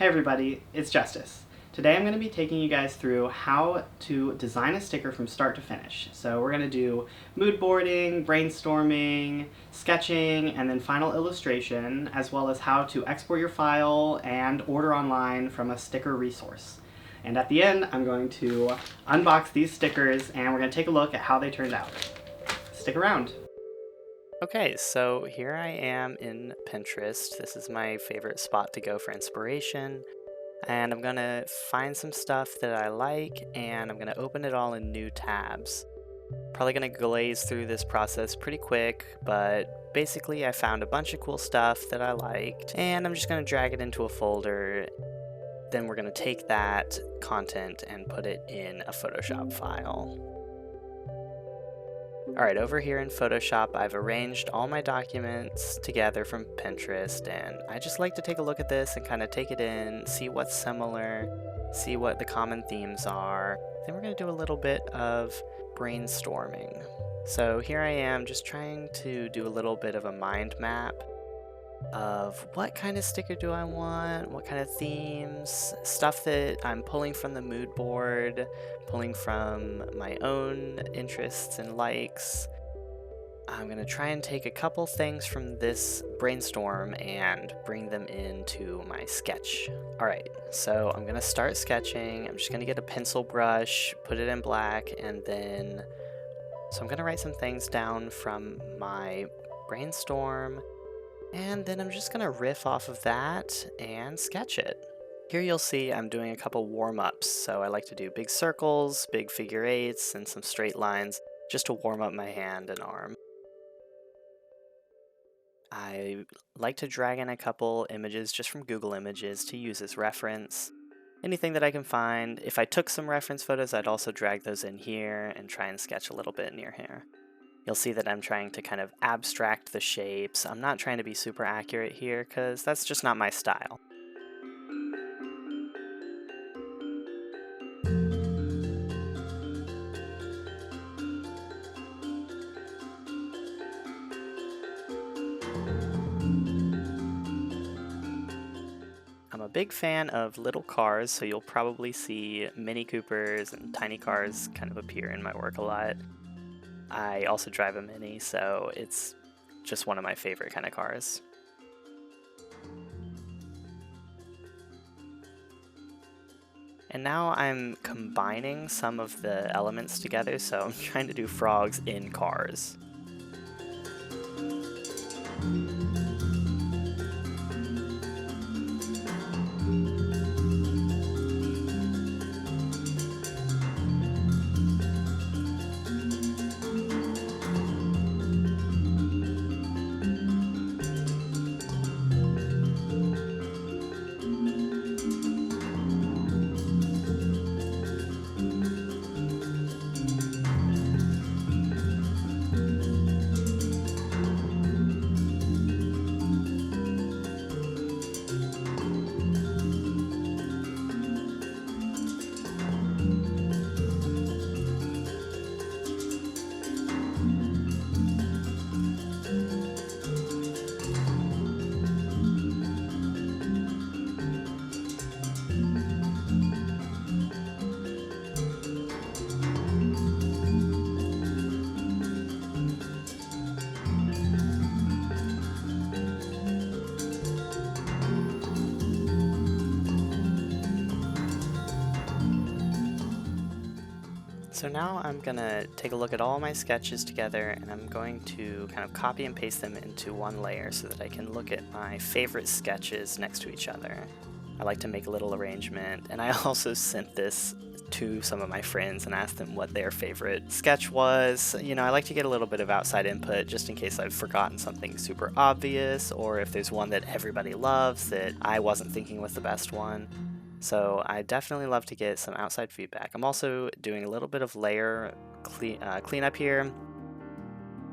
Hey everybody, it's Justice. Today I'm going to be taking you guys through how to design a sticker from start to finish. So we're going to do mood boarding, brainstorming, sketching, and then final illustration, as well as how to export your file and order online from a sticker resource. And at the end, I'm going to unbox these stickers and we're going to take a look at how they turned out. Stick around. Okay, so here I am in Pinterest. This is my favorite spot to go for inspiration. And I'm gonna find some stuff that I like and I'm gonna open it all in new tabs. Probably gonna glaze through this process pretty quick, but basically I found a bunch of cool stuff that I liked and I'm just gonna drag it into a folder. Then we're gonna take that content and put it in a Photoshop file. Alright, over here in Photoshop, I've arranged all my documents together from Pinterest, and I just like to take a look at this and kind of take it in, see what's similar, see what the common themes are. Then we're going to do a little bit of brainstorming. So here I am just trying to do a little bit of a mind map of what kind of sticker do I want, what kind of themes, stuff that I'm pulling from the mood board, pulling from my own interests and likes. I'm going to try and take a couple things from this brainstorm and bring them into my sketch. Alright, so I'm going to start sketching. I'm just going to get a pencil brush, put it in black, and then... So I'm going to write some things down from my brainstorm. And then I'm just gonna riff off of that and sketch it. Here you'll see I'm doing a couple warm-ups, so I like to do big circles, big figure eights, and some straight lines just to warm up my hand and arm. I like to drag in a couple images just from Google Images to use as reference. Anything that I can find. If I took some reference photos, I'd also drag those in here and try and sketch a little bit near here. You'll see that I'm trying to kind of abstract the shapes. I'm not trying to be super accurate here because that's just not my style. I'm a big fan of little cars, so you'll probably see Mini Coopers and tiny cars kind of appear in my work a lot. I also drive a Mini, so it's just one of my favorite kind of cars. And now I'm combining some of the elements together, so I'm trying to do frogs in cars. So now I'm gonna take a look at all my sketches together and I'm going to kind of copy and paste them into one layer so that I can look at my favorite sketches next to each other. I like to make a little arrangement, and I also sent this to some of my friends and asked them what their favorite sketch was. You know, I like to get a little bit of outside input just in case I've forgotten something super obvious, or if there's one that everybody loves that I wasn't thinking was the best one. So I definitely love to get some outside feedback. I'm also doing a little bit of layer cleanup here.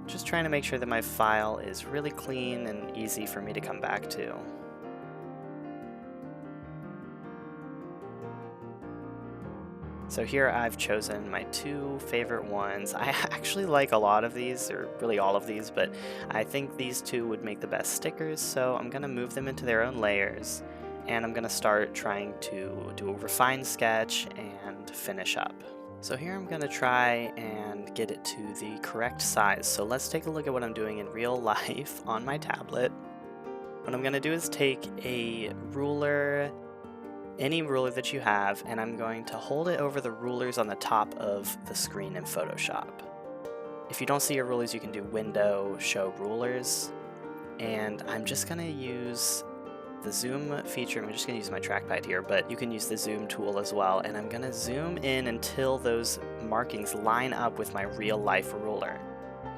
Just trying to make sure that my file is really clean and easy for me to come back to. So here I've chosen my two favorite ones. I actually like a lot of these, or really all of these, but I think these two would make the best stickers, so I'm gonna move them into their own layers. and I'm gonna start trying to do a refined sketch and finish up. So here I'm gonna try and get it to the correct size. So let's take a look at what I'm doing in real life on my tablet. What I'm gonna do is take a ruler, any ruler that you have, and I'm going to hold it over the rulers on the top of the screen in Photoshop. If you don't see your rulers, you can do Window, Show Rulers, and I'm just gonna use the zoom feature. I'm just going to use my trackpad here, but you can use the zoom tool as well, and I'm going to zoom in until those markings line up with my real life ruler.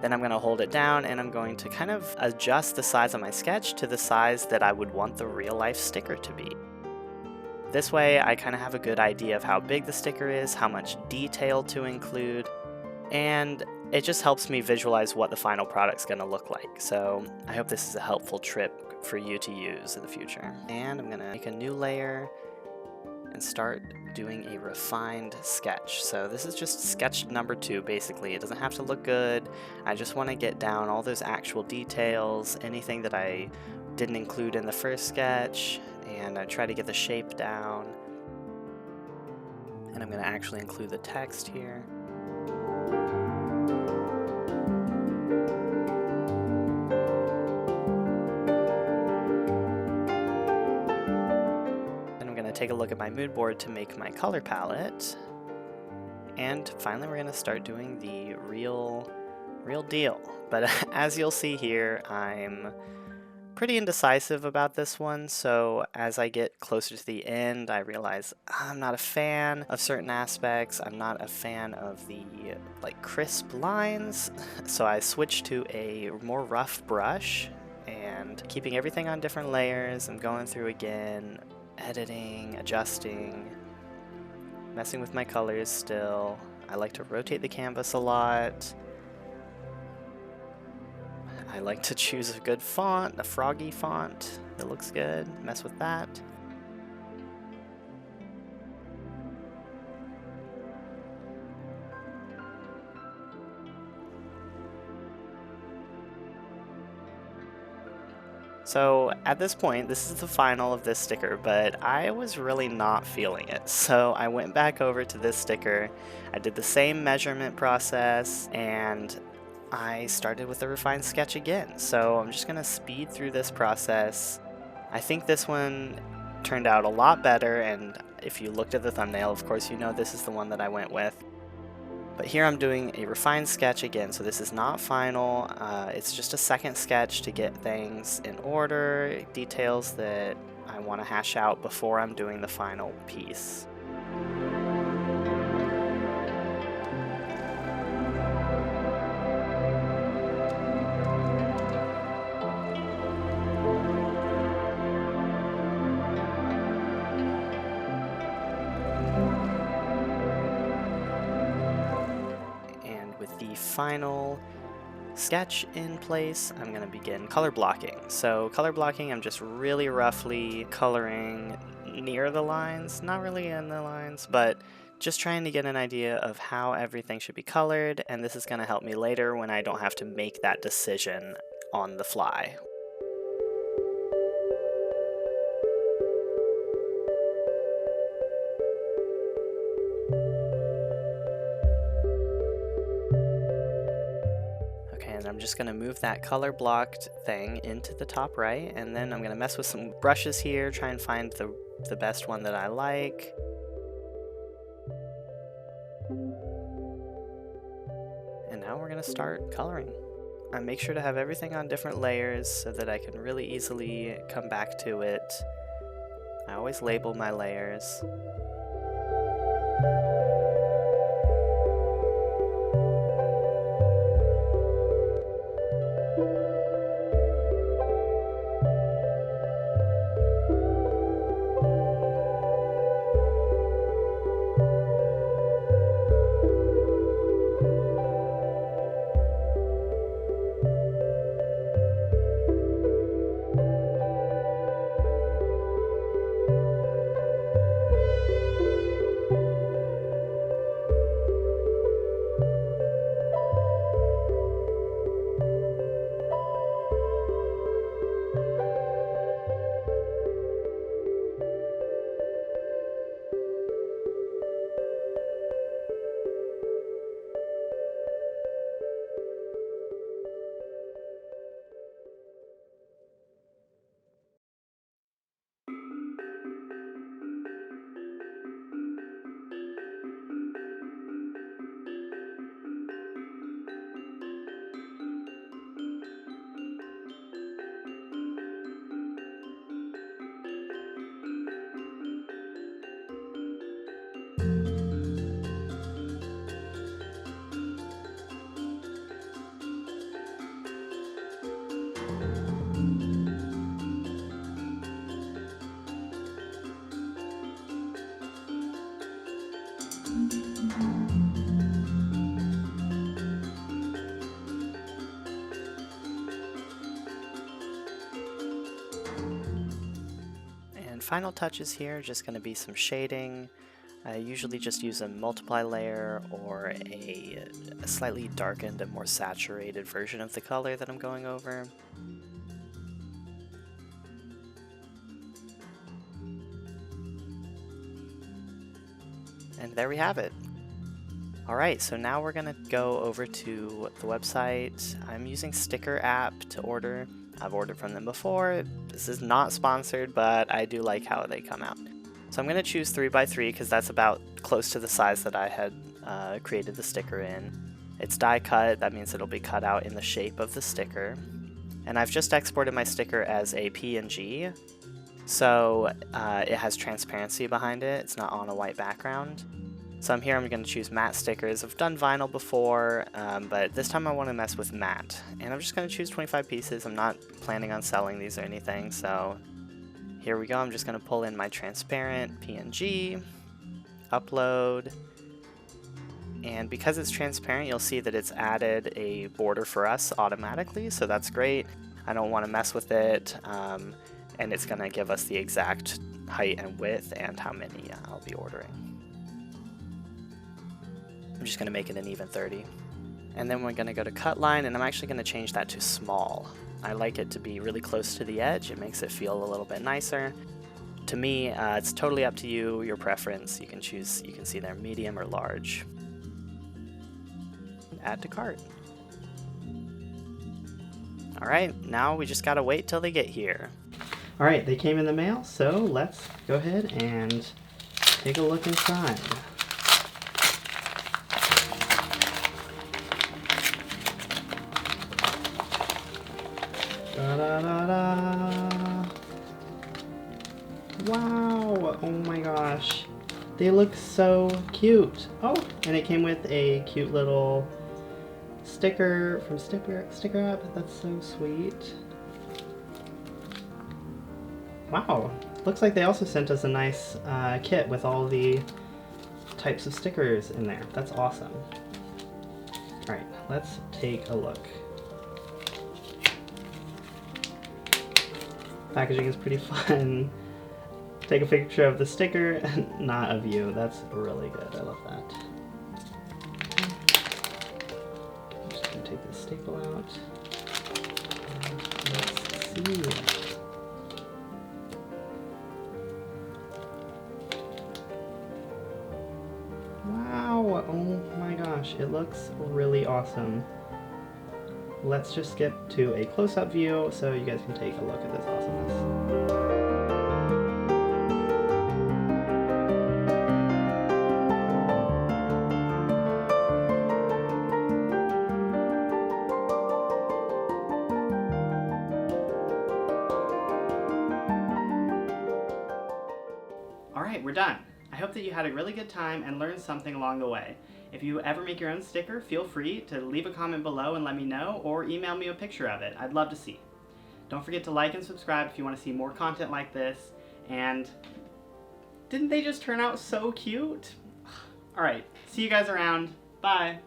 Then I'm going to hold it down, and I'm going to kind of adjust the size of my sketch to the size that I would want the real life sticker to be. This way I kind of have a good idea of how big the sticker is, how much detail to include, and it just helps me visualize what the final product's going to look like. So I hope this is a helpful tip for you to use in the future. And I'm gonna make a new layer and start doing a refined sketch. So this is just sketch number 2 basically. It doesn't have to look good. I just want to get down all those actual details, anything that I didn't include in the first sketch, and I try to get the shape down. And I'm gonna actually include the text here. Take a look at my mood board to make my color palette, and finally we're going to start doing the real deal. But as you'll see here, I'm pretty indecisive about this one, so as I get closer to the end I realize I'm not a fan of certain aspects. I'm not a fan of the crisp lines, so I switched to a more rough brush and keeping everything on different layers. I'm going through again, editing, adjusting, messing with my colors still. I like to rotate the canvas a lot. I like to choose a good font, a froggy font that looks good, mess with that. So at this point, this is the final of this sticker, but I was really not feeling it. So I went back over to this sticker, I did the same measurement process, and I started with a refined sketch again. So I'm just gonna speed through this process. I think this one turned out a lot better, and if you looked at the thumbnail, of course you know this is the one that I went with. But here I'm doing a refined sketch again, so this is not final. It's just a second sketch to get things in order, details that I want to hash out before I'm doing the final piece. Final sketch in place, I'm going to begin color blocking. So color blocking, I'm just really roughly coloring near the lines, not really in the lines, but just trying to get an idea of how everything should be colored, and this is going to help me later when I don't have to make that decision on the fly. I'm just going to move that color blocked thing into the top right, and then I'm going to mess with some brushes here, try and find the best one that I like. And now we're going to start coloring. I make sure to have everything on different layers so that I can really easily come back to it. I always label my layers. final touches here are just going to be some shading. I usually just use a multiply layer or a slightly darkened and more saturated version of the color that I'm going over. And there we have it. Alright, so now we're gonna go over to the website. I'm using Sticker app to order. I've ordered from them before. This is not sponsored, but I do like how they come out. So I'm gonna choose 3x3 because that's about close to the size that I had created the sticker in. It's die cut, that means it'll be cut out in the shape of the sticker. And I've just exported my sticker as a PNG. So it has transparency behind it. It's not on a white background. So I'm going to choose matte stickers. I've done vinyl before, but this time I want to mess with matte. And I'm just going to choose 25 pieces. I'm not planning on selling these or anything. So here we go. I'm just going to pull in my transparent PNG, upload. And because it's transparent, you'll see that it's added a border for us automatically. So that's great. I don't want to mess with it. And it's going to give us the exact height and width and how many I'll be ordering. I'm just going to make it an even 30. And then we're going to go to cut line, and I'm actually going to change that to small. I like it to be really close to the edge. It makes it feel a little bit nicer. To me, it's totally up to you, your preference. You can choose, you can see there, medium or large. Add to cart. Alright, now we just gotta wait till they get here. Alright, they came in the mail, so let's go ahead and take a look inside. Da-da-da-da. Wow! Oh my gosh. They look so cute. Oh, and it came with a cute little sticker from Sticker App. That's so sweet. Wow. Looks like they also sent us a nice kit with all the types of stickers in there. That's awesome. Alright, let's take a look. Packaging is pretty fun. Take a picture of the sticker, not of you. That's really good. I love that. I'm just gonna take this staple out. And let's see. Wow! Oh my gosh, it looks really awesome. Let's just skip to a close-up view so you guys can take a look at this awesomeness. Alright, we're done. I hope that you had a really good time and learned something along the way. If you ever make your own sticker, feel free to leave a comment below and let me know, or email me a picture of it. I'd love to see. Don't forget to like and subscribe if you want to see more content like this. And didn't they just turn out so cute? Alright, see you guys around. Bye!